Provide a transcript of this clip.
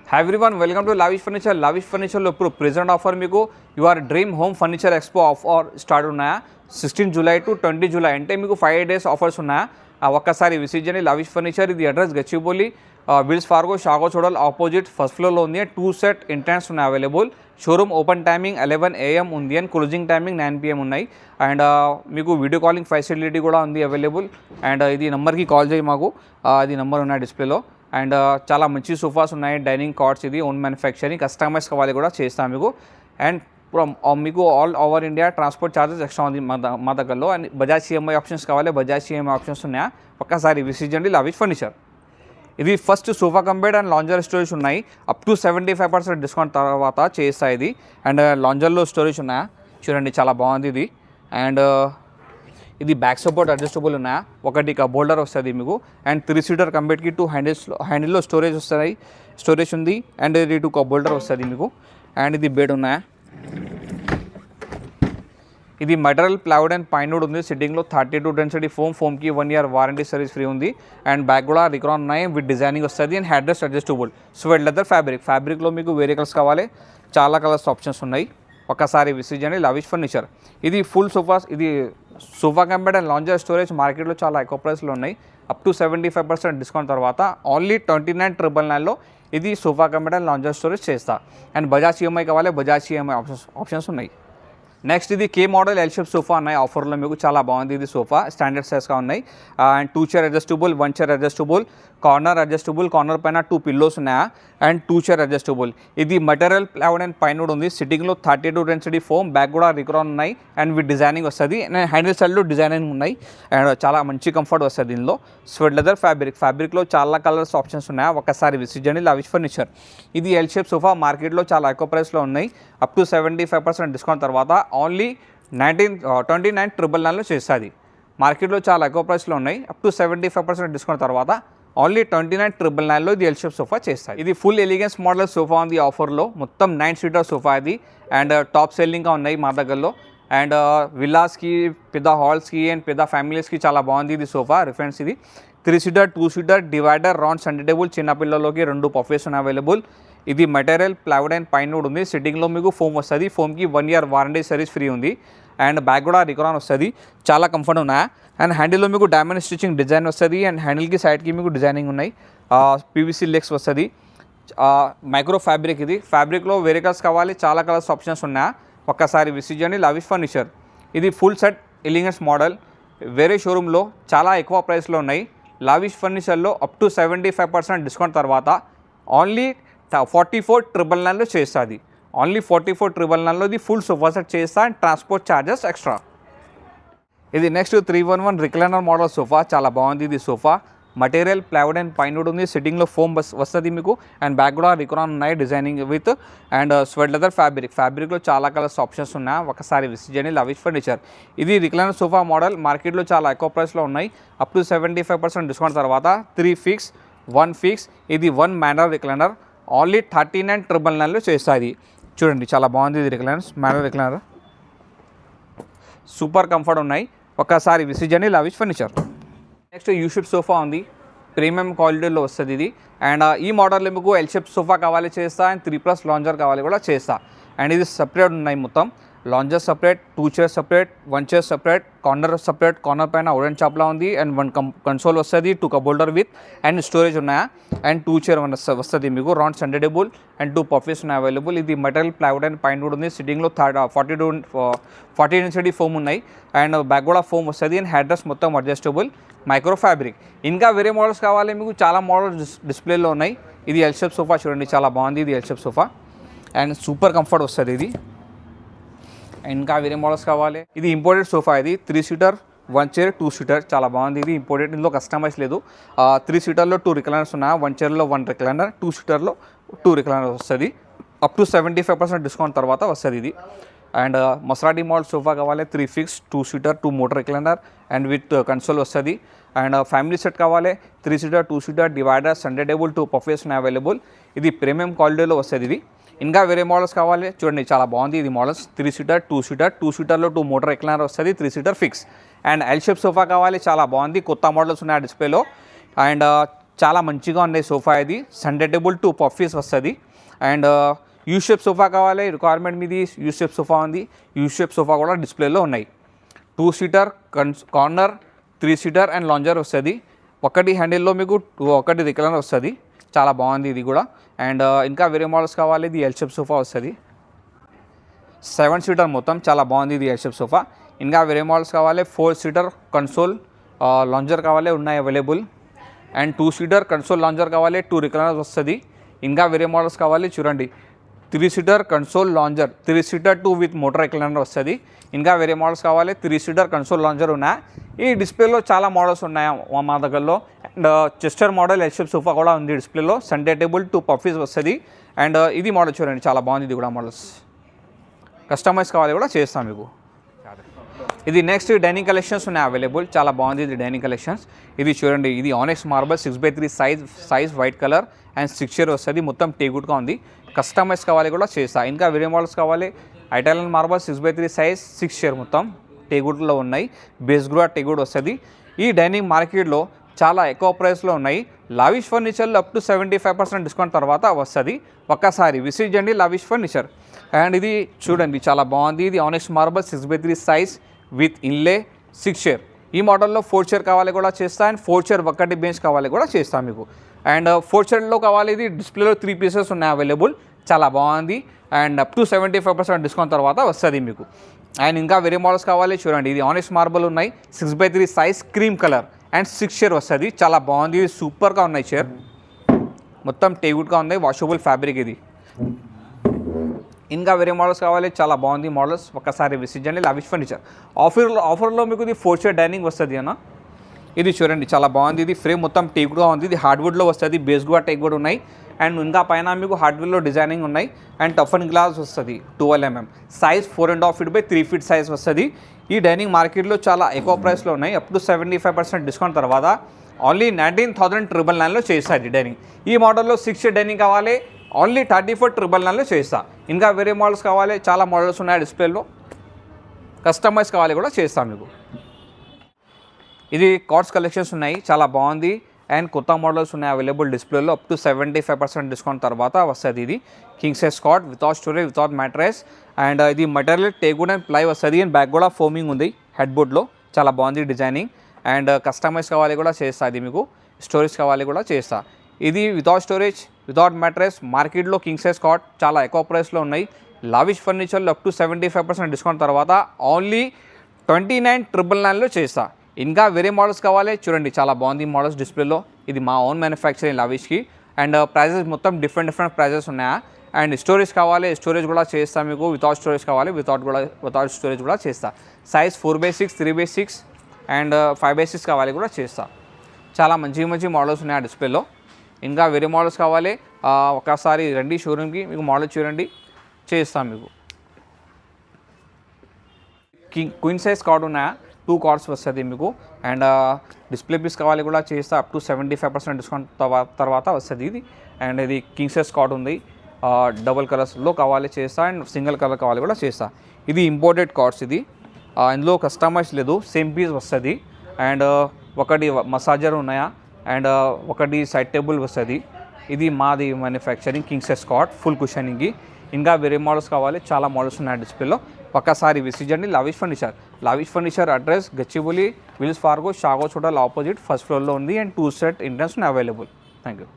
Hi everyone, welcome to Lavish Furniture. Lavish Furniture లో ఇప్పుడు present offer మీకు your dream home furniture expo offer start ఉన్నాయా 16 July to 20 July అంటే మీకు 5 days offers ఉన్నాయా ఒక్కసారి విజిట్ చేయండి లావిష్ ఫర్నిచర్. ఇది అడ్రస్ గచ్చిబౌలి విల్స్ ఫార్గో షాగో చూడల్ ఆపోజిట్ ఫస్ట్ ఫ్లోర్లో ఉంది. 2 set ఎంట్రన్స్ ఉన్నాయి available. Showroom open timing 11 AM ఉంది అండ్ క్లోజింగ్ టైమింగ్ 9 PM ఉన్నాయి. అండ్ మీకు వీడియో కాలింగ్ ఫెసిలిటీ కూడా ఉంది అవైలబుల్. అండ్ ఇది నెంబర్కి కాల్ చేయి మాకు, ఇది నెంబర్ ఉన్నాయి డిస్ప్లేలో. అండ్ చాలా మంచి సోఫాస్ ఉన్నాయి, డైనింగ్ కార్డ్స్, ఇది ఓన్ మ్యానుఫ్యాక్చరింగ్, కస్టమైజ్ కావాలి కూడా చేస్తాం మీకు. అండ్ మీకు all over India transport charges extra ఉంది మా దగ్గరలో. అండ్ బజాజ్ ఈఎంఐ ఆప్షన్స్ కావాలి, బజాజ్ ఈఎంఐ ఆప్షన్స్ ఉన్నాయా ఒక్కసారి విజిట్ చేయండి లావిష్ ఫర్నిచర్. ఇది first sofa cum bed and lounger storage ఉన్నాయి, అప్ టు 75% డిస్కౌంట్ తర్వాత చేస్తాయి ఇది. అండ్ లాంజర్లో స్టోరేజ్ ఉన్నాయా చూడండి, చాలా బాగుంది ఇది. అండ్ ఇది బ్యాక్ సపోర్ట్ అడ్జస్టబుల్ ఉన్నాయా, ఒకటి బోల్డర్ వస్తుంది మీకు. అండ్ 3 seater కంబెడ్కి 2 హ్యాండిల్లో స్టోరేజ్ వస్తాయి, స్టోరేజ్ ఉంది. అండ్ ఇది 2 బోల్డర్ వస్తుంది మీకు. అండ్ ఇది బెడ్ ఉన్నాయా, ఇది మెటరల్ ప్లైవుడ్ అండ్ పైన్వుడ్ ఉంది. సిట్టింగ్లో 32 డెన్సిటీ ఫోమ్కి 1 year వారంటీ సర్వీస్ ఫ్రీ ఉంది. అండ్ బ్యాక్ కూడా రిక్రాన్ ఉన్నాయి విత్ డిజైనింగ్ వస్తుంది. And headrest adjustable suede leather ఫ్యాబ్రిక్లో మీకు వేరే కలర్స్ కావాలి, చాలా కలర్స్ ఆప్షన్స్ ఉన్నాయి. ఒక్కసారి విజిట్ చేయండి లావిష్ ఫర్నిచర్. ఇది ఫుల్ సోఫాస్, ఇది sofa cum bed and lounger storage మార్కెట్లో చాలా ఎక్కువ ప్రైస్లో ఉన్నాయి, అప్ టు 75% డిస్కౌంట్ తర్వాత ఓన్లీ 29,999లో ఇది sofa cum bed and lounger storage చేస్తా. అండ్ బజాజ్ ఈఎంఐ కావాలి, బజాజ్ ఈఎంఐ ఆప్షన్స్ ఉన్నాయి. నెక్స్ట్ ఇది కే మోడల్ ఎల్ షేప్ సోఫా ఉన్నాయి ఆఫర్లో మీకు, చాలా బాగుంది ఇది సోఫా, స్టాండర్డ్ సైజ్గా ఉన్నాయి. And 2 chair adjustable, 1 chair adjustable, corner adjustable, corner పైన 2 pillows ఉన్నాయా. And 2 chair adjustable. ఇది మెటీరియల్ ప్లైవుడ్ అండ్ పైన్వుడ్ ఉంది. సిట్టింగ్లో 32 డెన్సిటీ ఫోమ్, బ్యాక్ కూడా రిక్రాన్ ఉన్నాయి అండ్ విత్ డిజైనింగ్ వస్తుంది. అండ్ హ్యాండిల్ సైడ్లో డిజైనింగ్ ఉన్నాయి. అండ్ చాలా మంచి కంఫర్ట్ వస్తుంది దీనిలో. స్వెడ్ లెదర్ ఫ్యాబ్రిక్లో చాలా కలర్స్ ఆప్షన్స్ ఉన్నాయా ఒక్కసారి విజిట్ చేయండి లావిష్ ఫర్నిచర్. ఇది ఎల్ షేప్ సోఫా మార్కెట్లో చాలా ఎక్కువ ప్రైస్లో ఉన్నాయి, అప్ టు 75% డిస్కౌంట్ తర్వాత ఓన్లీ 29,999లో చేస్తుంది. మార్కెట్లో చాలా ఎక్కువ ప్రైస్లో ఉన్నాయి, అప్ టు 75% డిస్కౌంట్ తర్వాత ఓన్లీ 29,999లో ఇది ఎల్ షేప్ సోఫా చేస్తాయి. ఇది ఫుల్ ఎలిగెన్స్ మోడల్ సోఫా ఉంది ఆఫర్లో, మొత్తం 9 seater సోఫా ఇది. అండ్ టాప్ సెల్లింగ్గా ఉన్నాయి మా దగ్గరలో. అండ్ విల్లాస్కి, పెద్ద హాల్స్కి అండ్ పెద్ద ఫ్యామిలీస్కి చాలా బాగుంది ఇది సోఫా. రిఫరెన్స్ ఇది 3 seater 2 seater divider, round centre table, చిన్నపిల్లలకి 2 పఫేస్ ఉన్నాయి అవైలబుల్. ఇది మెటీరియల్ ప్లైవుడ్ అండ్ పైన్వుడ్ ఉంది. సిట్టింగ్లో మీకు ఫోమ్ వస్తుంది, ఫోమ్కి 1 year వారంటీ సర్వీస్ ఫ్రీ ఉంది. అండ్ బ్యాక్ కూడా రిక్రాన్ వస్తుంది, చాలా కంఫర్ట్ ఉన్నాయా. అండ్ హ్యాండిల్లో మీకు డైమండ్ స్టిచ్చింగ్ డిజైన్ వస్తుంది. అండ్ హ్యాండిల్కి సైడ్కి మీకు డిజైనింగ్ ఉన్నాయి, పీవీసీ లెగ్స్ వస్తుంది. మైక్రో ఫ్యాబ్రిక్, ఇది ఫ్యాబ్రిక్లో వేరే కలర్స్ కావాలి, చాలా కలర్స్ ఆప్షన్స్ ఉన్నాయా ఒక్కసారి విజిట్ చేయండి లావిష్ ఫర్నిచర్. ఇది ఫుల్ సెట్ ఎలిగెన్స్ మోడల్, వేరే షోరూంలో చాలా ఎక్కువ ప్రైస్లో ఉన్నాయి. లావిష్ ఫర్నిచర్లో అప్ టు 75% డిస్కౌంట్ తర్వాత ఓన్లీ 44,999లో చేస్తుంది. ఓన్లీ 44,999లో ఇది ఫుల్ సోఫా సెట్ చేస్తా అండ్ ట్రాన్స్పోర్ట్ ఛార్జెస్ ఎక్స్ట్రా. ఇది నెక్స్ట్ 311 రిక్లైనర్ మోడల్ సోఫా, చాలా బాగుంది ఇది sofa. Material plywood and pinewood ఉంది. సిట్టింగ్లో ఫోమ్ వస్తుంది మీకు. అండ్ బ్యాక్ కూడా రిక్రాన్ ఉన్నాయి designing with. And suede leather ఫ్యాబ్రిక్లో చాలా కలర్స్ ఆప్షన్స్ ఉన్నాయి ఒకసారి విజిట్ చేయండి లావిష్ ఫర్నిచర్. ఇది రిక్లైనర్ సోఫా మోడల్, మార్కెట్లో చాలా ఎక్కువ ప్రైస్లో ఉన్నాయి, అప్ టు 75% డిస్కౌంట్ తర్వాత 3 fixed 1 fixed. ఇది 1 manual రిక్లైనర్, ఓన్లీ 39,999లో చేస్తుంది. చూడండి చాలా బాగుంది ఇది మాన్యువల్ రిక్లైనర్, సూపర్ కంఫర్ట్ ఉన్నాయి ఒక్కసారి విజిట్ చేయండి lavish furniture. Next U shape sofa ఉంది, ప్రీమియం క్వాలిటీలో వస్తుంది ఇది. అండ్ ఈ మోడల్లో మీకు ఎల్ షేప్ సోఫా కావాలి చేస్తా, అండ్ 3+ లాంజర్ కావాలి కూడా చేస్తా. అండ్ ఇది సపరేట్ ఉన్నాయి మొత్తం, lounger separate, 2 chairs separate, 1 chair separate, corner separate, corner పైన వుడెన్ చాప్లా ఉంది. అండ్ 1 కన్సోల్ వస్తుంది, 2 బోల్డర్ విత్ అండ్ స్టోరేజ్ ఉన్నాయా. అండ్ 2 chair వస్తుంది మీకు, round centre table and 2 puffies ఉన్నాయి అవైలబుల్. ఇది మెటల్ ప్లైవుడ్ అండ్ పైన్వుడ్ ఉంది. సిట్టింగ్లో 40 డెన్సిటీ ఫోమ్ ఉన్నాయి. అండ్ బ్యాక్ కూడా ఫోమ్ వస్తుంది. అండ్ హెడ్ రెస్ట్ మొత్తం అడ్జస్టబుల్ మైక్రో ఫ్యాబ్రిక్. ఇంకా వేరే మోడల్స్ కావాలి మీకు, చాలా మోడల్స్ డిస్ప్లేలో ఉన్నాయి. ఇది ఎల్ షేప్ సోఫా చూడండి, చాలా బాగుంది ఇది L shape sofa and super comfort వస్తుంది ఇది. ఇంకా వేరే మోడల్స్ కావాలి. ఇది ఇంపోర్టెడ్ సోఫా, ఇది 3 seater 1 chair 2 seater, చాలా బాగుంది ఇది ఇంపోర్టెడ్. ఇందులో కస్టమైజ్ లేదు. 3 seaterలో 2 రిక్లైనర్స్ ఉన్నాయి, 1 chairలో 1 రిక్లైనర్, 2 seaterలో 2 రిక్లైనర్స్ వస్తుంది. అప్ టు 75% డిస్కౌంట్ తర్వాత వస్తుంది ఇది. అండ్ మసరాటి మోడల్ సోఫా కావాలి, 3 fixed 2 seater 2 motor recliner and with console వస్తుంది. అండ్ ఫ్యామిలీ సెట్ కావాలి, 3 seater 2 seater divider, centre table, 2 పఫేస్ ఉన్నాయి అవైలబుల్. ఇది ప్రీమియం క్వాలిటీలో వస్తుంది ఇది. ఇంకా వేరే మోడల్స్ కావాలి చూడండి, చాలా బాగుంది ఇది models. 3 seater 2 seater 2 seaterలో 2 motor recliner వస్తుంది, 3 seater fix. And L shape sofa కావాలి, చాలా బాగుంది, కొత్త మోడల్స్ ఉన్నాయి డిస్ప్లేలో. అండ్ చాలా మంచిగా ఉన్నాయి సోఫా. ఇది సండే టేబుల్ 2 పఫీస్ వస్తుంది. అండ్ యూ షేప్ సోఫా కావాలి, రిక్వైర్మెంట్ మీది యూ షేప్ సోఫా ఉంది. యూ షేప్ సోఫా కూడా డిస్ప్లేలో ఉన్నాయి. 2 seater corner, 3 seater and lounger వస్తుంది. ఒకటి హ్యాండిల్లో మీకు ఒకటి రిక్లైనర్ వస్తుంది. చాలా బాగుంది ఇది కూడా. అండ్ ఇంకా వేరే మోడల్స్ కావాలి. ఇది ఎల్ షేప్ సోఫా వస్తుంది. 7 సీటర్ మొత్తం చాలా బాగుంది ఇది ఎల్ షేప్ సోఫా. ఇంకా వేరే మోడల్స్ కావాలి. 4 సీటర్ కన్సోల్ లాంజర్ కావాలి, ఉన్నాయి available. And 2 seater console lounger కావాలి, 2 రిక్లైనర్స్ వస్తుంది. ఇంకా వేరే మోడల్స్ కావాలి చూడండి. 3 seater console lounger, 3 seater 2 with motor recliner వస్తుంది. ఇంకా వేరే మోడల్స్ కావాలి. 3 సీటర్ కన్సోల్ లాంజర్ ఉన్నాయి. ఈ డిస్ప్లేలో చాలా మోడల్స్ ఉన్నాయి మా దగ్గరలో. And Chester model L shape sofa కూడా ఉంది డిస్ప్లేలో. సండే టేబుల్ 2 పఫీస్ వస్తుంది. అండ్ ఇది మోడల్ చూడండి, చాలా బాగుంది ఇది కూడా. మోడల్స్ కస్టమైజ్ కావాలి కూడా చేస్తాం మీకు. ఇది నెక్స్ట్ డైనింగ్ కలెక్షన్స్ ఉన్నాయి అవైలబుల్. చాలా బాగుంది ఇది డైనింగ్ కలెక్షన్స్. ఇది చూడండి, ఇది onyx marble 6x3 size white colour and 6 chair వస్తుంది. మొత్తం టేగుడ్గా ఉంది. కస్టమైజ్ కావాలి కూడా చేస్తా. ఇంకా వేరే మోడల్స్ కావాలి. Italian marble 6x3 size 6 chair మొత్తం టేగుడ్లో ఉన్నాయి. బేస్ కూడా టేగుడ్ వస్తుంది. ఈ డైనింగ్ మార్కెట్లో చాలా ఎక్కువ ప్రైస్లో ఉన్నాయి. లావిష్ ఫర్నిచర్లో అప్ టు 75% డిస్కౌంట్ తర్వాత వస్తుంది. ఒక్కసారి విజిట్ చేయండి లావిష్ ఫర్నిచర్. అండ్ ఇది చూడండి, చాలా బాగుంది. ఇది onyx marble 6x3 size with inlay 6 chair. ఈ మోడల్లో 4 చైర్ కావాలి కూడా చేస్తా. అండ్ 4 చైర్ ఒకటి బెంచ్ కావాలి కూడా చేస్తాను మీకు. అండ్ 4 చైర్లో కావాలి. ఇది డిస్ప్లేలో 3 పీసెస్ ఉన్నాయి అవైలబుల్. చాలా బాగుంది. అండ్ అప్ టు 75% డిస్కౌంట్ తర్వాత వస్తుంది మీకు. అండ్ ఇంకా వేరే మోడల్స్ కావాలి చూడండి. ఇది ఆనెక్స్ మార్బల్ ఉన్నాయి 6x3 size cream colour and 6 chair వస్తుంది. చాలా బాగుంది. ఇది సూపర్గా ఉన్నాయి చైర్. మొత్తం టేగుడ్గా ఉంది. వాషబుల్ ఫ్యాబ్రిక్ ఇది. ఇంకా వేరే మోడల్స్ కావాలి. చాలా బాగుంది మోడల్స్. ఒక్కసారి విజిట్ చేయండి లావిష్ ఫర్నిచర్. ఆఫర్లో మీకు ఇది 4 చైర్ డైనింగ్ వస్తుంది అన్న. ఇది చూడండి, చాలా బాగుంది. ఇది ఫ్రేమ్ మొత్తం టేక్గా ఉంది. ఇది హార్డ్వుడ్లో వస్తుంది. బేస్ కూడా టేక్ కూడా ఉన్నాయి. అండ్ ఇంకా పైన మీకు హార్డ్వుడ్లో డిజైనింగ్ ఉన్నాయి. అండ్ టఫ్ అండ్ గ్లాస్ వస్తుంది 12 mm size 4.5 feet by 3 feet size వస్తుంది. ఈ డైనింగ్ మార్కెట్లో చాలా ఎక్కువ ప్రైస్లో ఉన్నాయి. అప్ టు 75% డిస్కౌంట్ తర్వాత ఓన్లీ 19,999లో చేస్తారు ఈ డైనింగ్. ఈ మోడల్లో 6 చైర్ డైనింగ్ కావాలి, ఓన్లీ 34,999లో చేస్తా. ఇంకా వేరే మోడల్స్ కావాలి. చాలా మోడల్స్ ఉన్నాయి డిస్ప్లేలో. కస్టమైజ్ కావాలి కూడా చేస్తాం మీకు. ఇది కార్డ్స్ కలెక్షన్స్ ఉన్నాయి. చాలా బాగుంది. అండ్ కొత్త మోడల్స్ ఉన్నాయి అవైలబుల్ డిస్ప్లేలో. అప్ టు 75% డిస్కౌంట్ తర్వాత వస్తుంది. ఇది king size card without storage, without mattress. And ఇది మెటీరియల్ టేగుడ్ అండ్ ప్లై వస్తుంది. అండ్ బ్యాక్ కూడా ఫోమింగ్ ఉంది హెడ్ బోర్డ్లో. చాలా బాగుంది డిజైనింగ్. అండ్ కస్టమైజ్ కావాలి కూడా చేస్తా. ఇది మీకు స్టోరేజ్ కావాలి కూడా చేస్తా. ఇది వితౌట్ స్టోరేజ్, వితౌట్ మ్యాట్రెస్. మార్కెట్లో కింగ్ సైజ్ కార్డ్ చాలా ఎక్కువ ప్రైస్లో ఉన్నాయి. లావిష్ ఫర్నిచర్లో అప్ టు 75% డిస్కౌంట్ తర్వాత ఓన్లీ 29,999లో చేస్తా. ఇంకా వేరే మోడల్స్ కావాలి చూడండి, చాలా బాగుంది మోడల్స్ డిస్ప్లేలో. ఇది మా ఓన్ మ్యానుఫ్యాక్చరింగ్ లావిష్కి. అండ్ ప్రైజెస్ మొత్తం డిఫరెంట్ ప్రైజెస్ ఉన్నాయా. అండ్ స్టోరేజ్ కావాలి, స్టోరేజ్ కూడా చేస్తా మీకు. వితౌట్ స్టోరేజ్ కావాలి, వితౌట్ స్టోరేజ్ కూడా చేస్తా. Size 4x6, 3x6 and 5x6 కావాలి కూడా చేస్తా. చాలా మంచి మోడల్స్ ఉన్నాయి ఆ డిస్ప్లేలో. ఇంకా వేరే మోడల్స్ కావాలి ఒకసారి రండి షోరూమ్కి, మీకు మోడల్ చూడండి చేస్తాం మీకు. క్వీన్ సైజ్ కార్డ్ ఉన్నాయా, 2 కార్డ్స్ వస్తుంది మీకు. అండ్ డిస్ప్లే పీస్ కావాలి కూడా చేస్తా. అప్ టు 75% డిస్కౌంట్ తర్వాత వస్తుంది ఇది. అండ్ ఇది కింగ్ సైజ్ కార్డ్ ఉంది, డబుల్ కలర్స్లో కావాలి చేస్తా. అండ్ సింగిల్ కలర్ కావాలి కూడా చేస్తా. ఇది ఇంపోర్టెడ్ కార్డ్స్. ఇది ఇందులో కస్టమైజ్ లేదు, సేమ్ పీస్ వస్తుంది. అండ్ ఒకటి మసాజర్ ఉన్నాయా, అండ్ ఒకటి సైడ్ టేబుల్ వస్తుంది. ఇది మాది manufacturing king size cot full కుషనింగ్కి. ఇంకా వేరే మోడల్స్ కావాలి, చాలా మోడల్స్ ఉన్నాయి డిస్ప్లేలో. ఒక్కసారి విజిట్ చేయండి lavish furniture. Lavish furniture address Gachibowli, Wells Fargo, షాగోస్ హోటల్ ఆపోజిట్ ఫస్ట్ ఫ్లోర్లో ఉంది. And 2 set entrance available. Thank you.